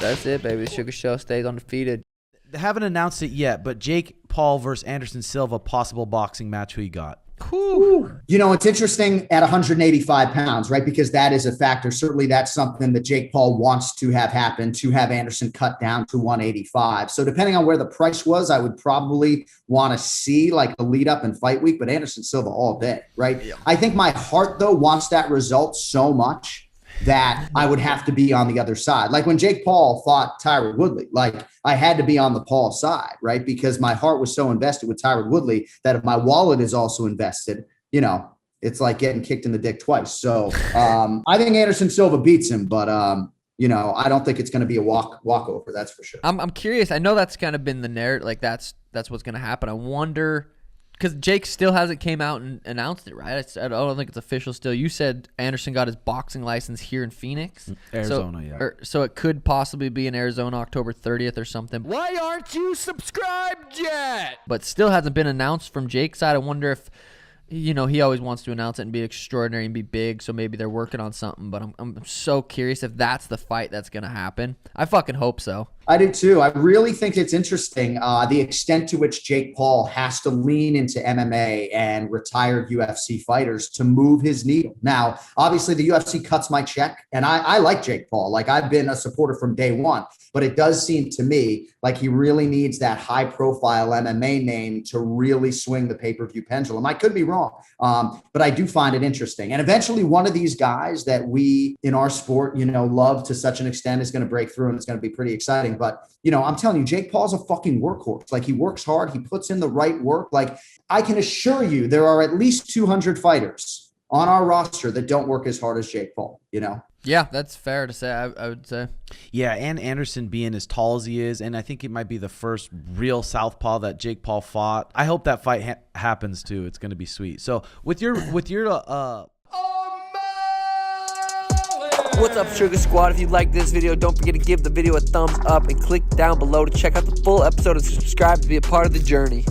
That's it, baby. Sugar Show stays undefeated. They haven't announced it yet, but Jake Paul versus Anderson Silva, possible boxing match. Who you got? You know, it's interesting at 185 pounds, right? Because that is a factor. Certainly that's something that Jake Paul wants to have happen, to have Anderson cut down to 185. So depending on where the price was, I would probably want to see like the lead up in fight week, but Anderson Silva all day, right? Yeah. I think my heart, though, wants that result so much that I would have to be on the other side. Like when Jake Paul fought Tyron Woodley, like I had to be on the Paul side, right? Because my heart was so invested with Tyron Woodley that if my wallet is also invested, you know, it's like getting kicked in the dick twice. So I think Anderson Silva beats him, but you know, I don't think it's going to be a walkover. That's for sure. I'm curious. I know that's kind of been the narrative. Like that's what's going to happen. I wonder, because Jake still hasn't came out and announced it, right? I don't think it's official still. You said Anderson got his boxing license here in Phoenix. Arizona, So it could possibly be in Arizona October 30th or something. Why aren't you subscribed yet? But still hasn't been announced from Jake's side. I wonder if, you know, he always wants to announce it and be extraordinary and be big, so maybe they're working on something. But I'm so curious if that's the fight that's going to happen. I fucking hope so. I do too. I really think it's interesting the extent to which Jake Paul has to lean into MMA and retired UFC fighters to move his needle. Now, obviously, the UFC cuts my check, and I like Jake Paul. Like I've been a supporter from day one, but it does seem to me like he really needs that high-profile MMA name to really swing the pay-per-view pendulum. I could be wrong, but I do find it interesting. And eventually, one of these guys that we in our sport, you know, love to such an extent is going to break through, and it's going to be pretty exciting. But, you know, I'm telling you, Jake Paul's a fucking workhorse. Like he works hard. He puts in the right work. Like I can assure you there are at least 200 fighters on our roster that don't work as hard as Jake Paul, you know? Yeah, that's fair to say, I would say. Yeah, and Anderson being as tall as he is, and I think it might be the first real southpaw that Jake Paul fought. I hope that fight happens too. It's going to be sweet. So with your What's up, Sugar Squad? If you like this video, don't forget to give the video a thumbs up and click down below to check out the full episode and subscribe to be a part of the journey.